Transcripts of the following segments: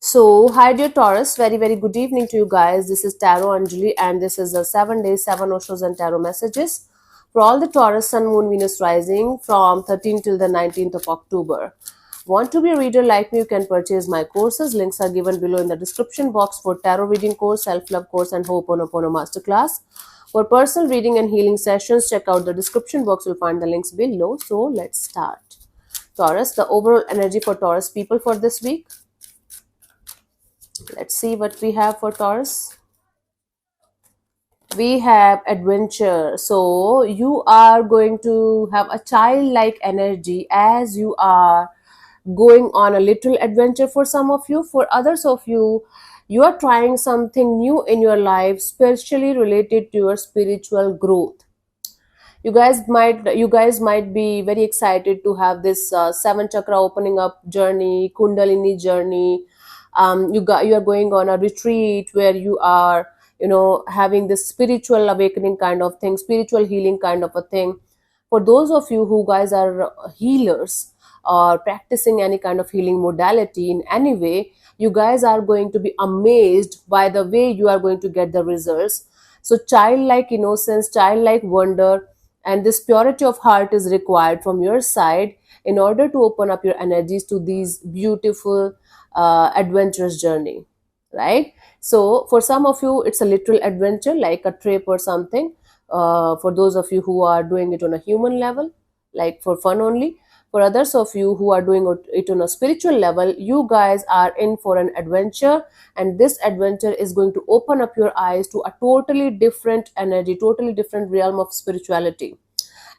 Hi dear Taurus, very good evening to you guys. This is Tarot Anjali, and this is the 7 days, 7 Oshos and Tarot messages for all the Taurus Sun, Moon, Venus rising from 13th till the 19th of October. Want to be a reader like me? You can purchase my courses. Links are given below in the description box for tarot reading course, self-love course, and Ho'oponopono masterclass. For personal reading and healing sessions, check out the description box. You'll find the links below. So let's start. Taurus, the overall energy for Taurus people for this week. Let's see what we have for Taurus. We have adventure. So you are going to have a childlike energy as you are going on a little adventure for some of you. For others of you, you are trying something new in your life, especially related to your spiritual growth. You guys might be very excited to have this seven chakra opening up journey, kundalini journey. You are going on a retreat where you are having this spiritual awakening kind of thing, spiritual healing kind of a thing. For those of you who guys are healers or practicing any kind of healing modality in any way, you guys are going to be amazed by the way you are going to get the results. So childlike innocence, childlike wonder, and this purity of heart is required from your side in order to open up your energies to these beautiful adventurous journey, right? So for some of you it's a literal adventure like a trip or something. For those of you who are doing it on a human level, like for fun only. For others of you who are doing it on a spiritual level, you guys are in for an adventure, and this adventure is going to open up your eyes to a totally different energy, totally different realm of spirituality.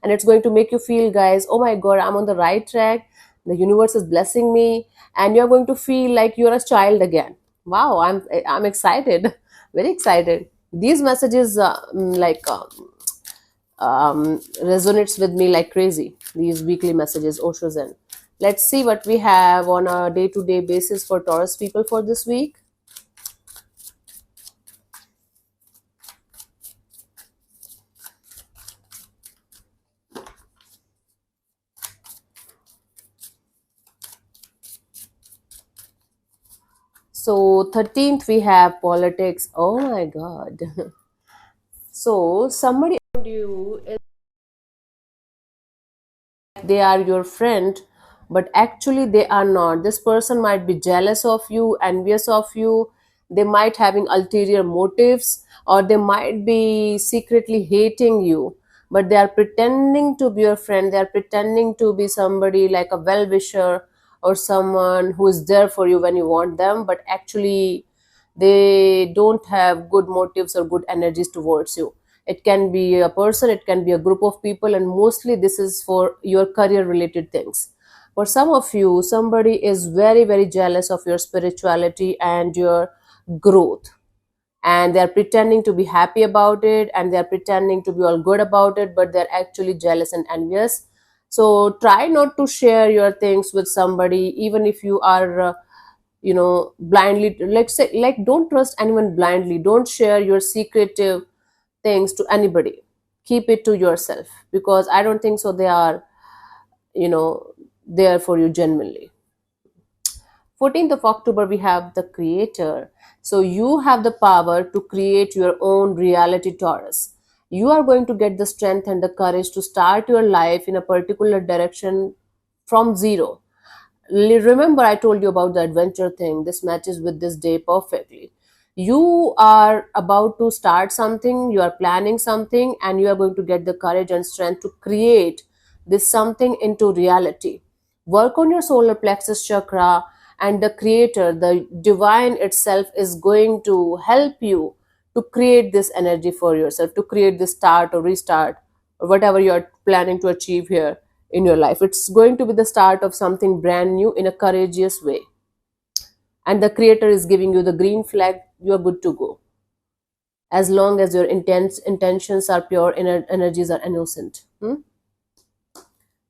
And it's going to make you feel, guys, oh my god, I'm on the right track, the universe is blessing me, and you're going to feel like you're a child again. Wow, I'm excited. Very excited. These messages resonates with me like crazy, these weekly messages, Osho Zen. Let's see what we have on a day-to-day basis for Taurus people for this week. So 13th we have politics. Oh my god. So somebody around you is, they are your friend, but actually they are not. This person might be jealous of you, envious of you. They might having ulterior motives, or they might be secretly hating you, but they are pretending to be your friend. They are pretending to be somebody like a well-wisher or someone who is there for you when you want them, but actually they don't have good motives or good energies towards you. It can be a person, it can be a group of people, and mostly this is for your career related things. For some of you, somebody is very jealous of your spirituality and your growth, and they're pretending to be happy about it, and they're pretending to be all good about it, but they're actually jealous and envious. So try not to share your things with somebody, even if you are blindly, like say, like, don't trust anyone blindly. Don't share your secretive things to anybody. Keep it to yourself, because I don't think so they are you know there for you genuinely. 14th of October we have the creator. So you have the power to create your own reality, Taurus. You are going to get the strength and the courage to start your life in a particular direction from zero. Remember, I told you about the adventure thing. This matches with this day perfectly. You are about to start something, you are planning something, and you are going to get the courage and strength to create this something into reality. Work on your solar plexus chakra, and the creator, the divine itself, is going to help you to create this energy for yourself, to create this start or restart or whatever you are planning to achieve here in your life. It's going to be the start of something brand new in a courageous way. And the creator is giving you the green flag. You're good to go. As long as your intentions are pure, energies are innocent.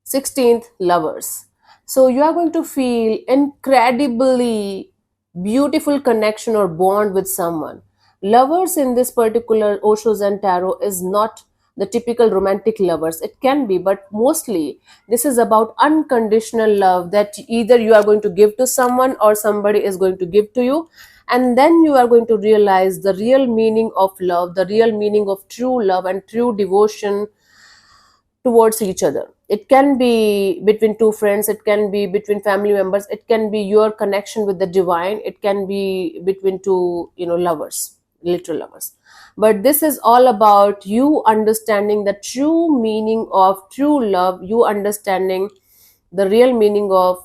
16th, lovers. So you are going to feel incredibly beautiful connection or bond with someone. Lovers in this particular Osho Zen tarot is not the typical romantic lovers. It can be, but mostly this is about unconditional love, that either you are going to give to someone or somebody is going to give to you. And then you are going to realize the real meaning of love, the real meaning of true love and true devotion towards each other. It can be between two friends, it can be between family members, it can be your connection with the divine, it can be between two, lovers, literal lovers. But this is all about you understanding the true meaning of true love, you understanding the real meaning of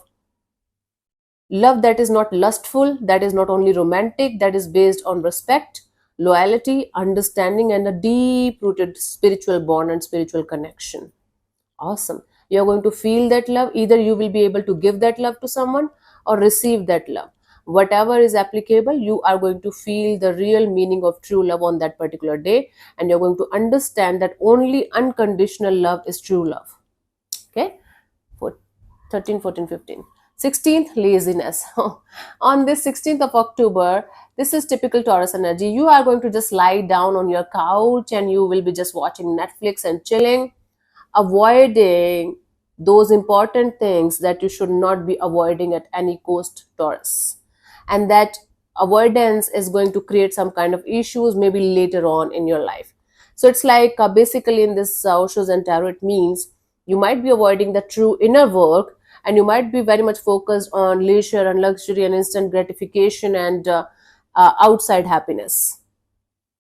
love that is not lustful, that is not only romantic, that is based on respect, loyalty, understanding, and a deep rooted spiritual bond and spiritual connection. Awesome. You're going to feel that love. Either you will be able to give that love to someone or receive that love. Whatever is applicable, you are going to feel the real meaning of true love on that particular day. And you're going to understand that only unconditional love is true love. Okay? For 13, 14, 15. 16th, laziness. On this 16th of October, this is typical Taurus energy. You are going to just lie down on your couch and you will be just watching Netflix and chilling, avoiding those important things that you should not be avoiding at any cost, Taurus. And that avoidance is going to create some kind of issues maybe later on in your life. So it's like basically in this Osho's and Tarot, it means you might be avoiding the true inner work, and you might be very much focused on leisure and luxury and instant gratification and outside happiness.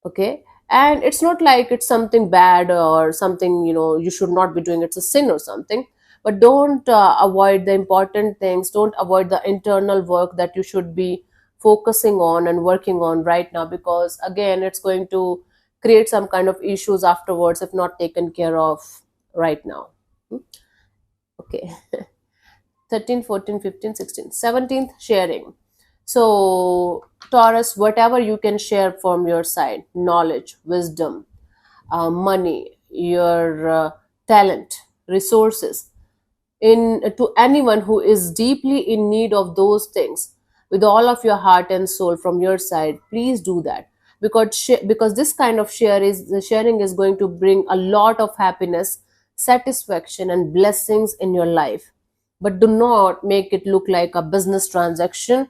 Okay, and it's not like it's something bad or something you should not be doing, it's a sin or something. But don't avoid the important things, don't avoid the internal work that you should be focusing on and working on right now, because again it's going to create some kind of issues afterwards if not taken care of right now. Okay. 13, 14, 15, 16, 17th, sharing. So Taurus, whatever you can share from your side, knowledge, wisdom, money, your talent, resources, in to anyone who is deeply in need of those things, with all of your heart and soul from your side, please do that. Because this kind of sharing is going to bring a lot of happiness, satisfaction, and blessings in your life. But do not make it look like a business transaction,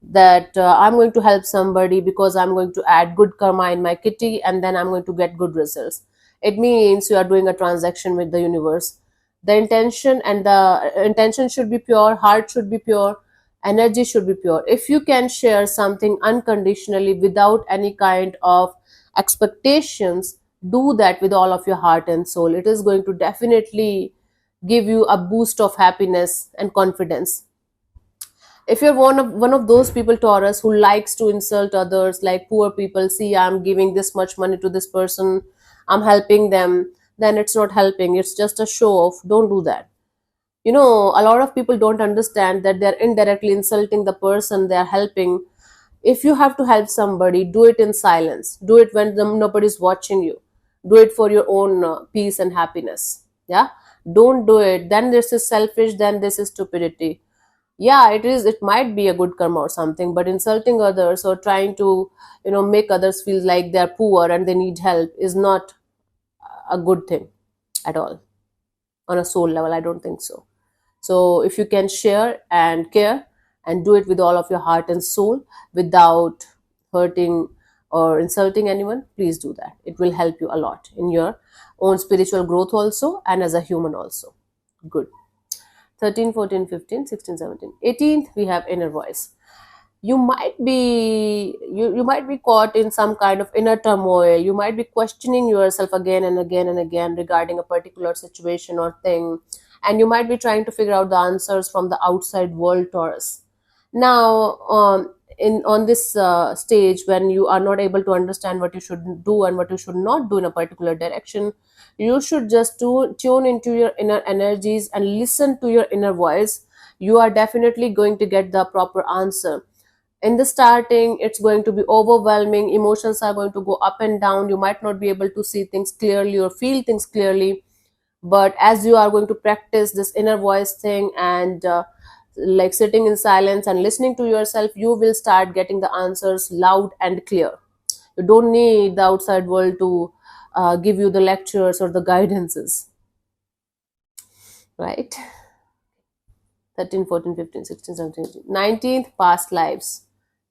that I'm going to help somebody because I'm going to add good karma in my kitty and then I'm going to get good results. It means you are doing a transaction with the universe. The intention should be pure, heart should be pure, energy should be pure. If you can share something unconditionally without any kind of expectations, do that with all of your heart and soul. It is going to definitely give you a boost of happiness and confidence. If you're one of those people, Taurus, who likes to insult others, like poor people, see, I'm giving this much money to this person, I'm helping them, then it's not helping, it's just a show off. Don't do that. A lot of people don't understand that they're indirectly insulting the person they're helping. If you have to help somebody, do it in silence, do it when nobody's watching you, do it for your own peace and happiness. Yeah, don't do it then this is selfish, then this is stupidity. Yeah, it might be a good karma or something, but insulting others or trying to make others feel like they're poor and they need help is not a good thing at all. On a soul level, I don't think so. So if you can share and care and do it with all of your heart and soul without hurting or insulting anyone, please do that. It will help you a lot in your own spiritual growth also, and as a human also. Good. 13, 14, 15, 16, 17. 18th, we have inner voice. You might be caught in some kind of inner turmoil. You might be questioning yourself again and again and again regarding a particular situation or thing, and you might be trying to figure out the answers from the outside world, Taurus. Now, in on this stage, when you are not able to understand what you should do and what you should not do in a particular direction, you should just tune into your inner energies and listen to your inner voice. You are definitely going to get the proper answer. In the starting, it's going to be overwhelming, emotions are going to go up and down, you might not be able to see things clearly or feel things clearly. But as you are going to practice this inner voice thing and like sitting in silence and listening to yourself, you will start getting the answers loud and clear. You don't need the outside world to give you the lectures or the guidances, right? 13, 14, 15, 16, 17, 18. 19th, past lives.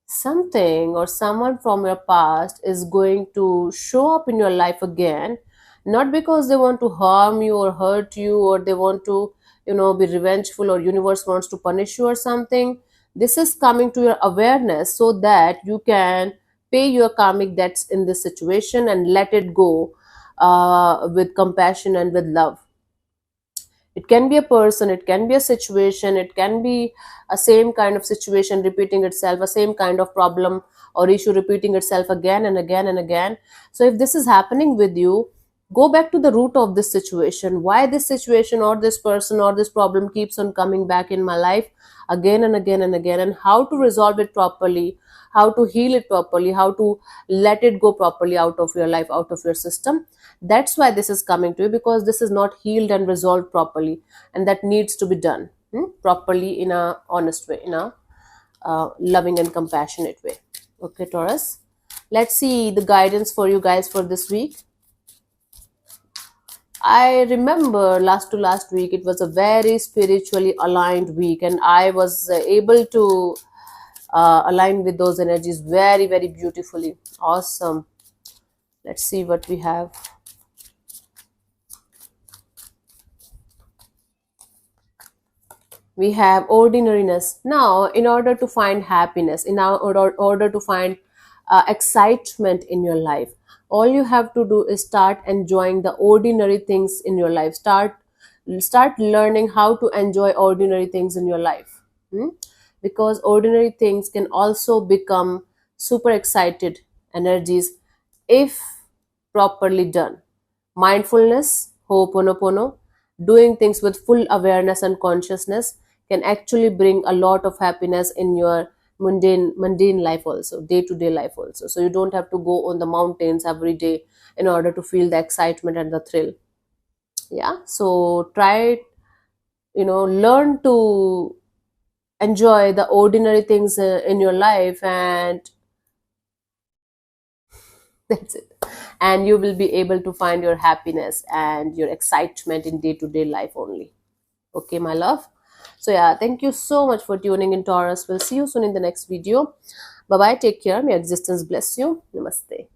Something or someone from your past is going to show up in your life again, not because they want to harm you or hurt you, or they want to, be revengeful, or universe wants to punish you or something. This is coming to your awareness so that you can pay your karmic debts in this situation and let it go, with compassion and with love. It can be a person, it can be a situation, it can be a same kind of situation repeating itself, a same kind of problem or issue repeating itself again and again and again. So if this is happening with you, go back to the root of this situation. Why this situation or this person or this problem keeps on coming back in my life again and again and again, and how to resolve it properly, how to heal it properly, how to let it go properly out of your life, out of your system. That's why this is coming to you, because this is not healed and resolved properly, and that needs to be done properly, in a honest way, in a loving and compassionate way. Okay, Taurus, let's see the guidance for you guys for this week. I remember last to last week, it was a very spiritually aligned week, and I was able to align with those energies very, very beautifully. Awesome. Let's see what we have. We have ordinariness. Now, in order to find happiness, in order to find excitement in your life, all you have to do is start enjoying the ordinary things in your life. Start learning how to enjoy ordinary things in your life. Hmm? Because ordinary things can also become super excited energies if properly done. Mindfulness, Ho'oponopono, doing things with full awareness and consciousness can actually bring a lot of happiness in your mundane life also, day to day life also. So you don't have to go on the mountains every day in order to feel the excitement and the thrill. Yeah. So try, learn to enjoy the ordinary things in your life, and that's it. And you will be able to find your happiness and your excitement in day to day life only. Okay, my love. So, yeah, thank you so much for tuning in, Taurus. We'll see you soon in the next video. Bye bye. Take care. May existence bless you. Namaste.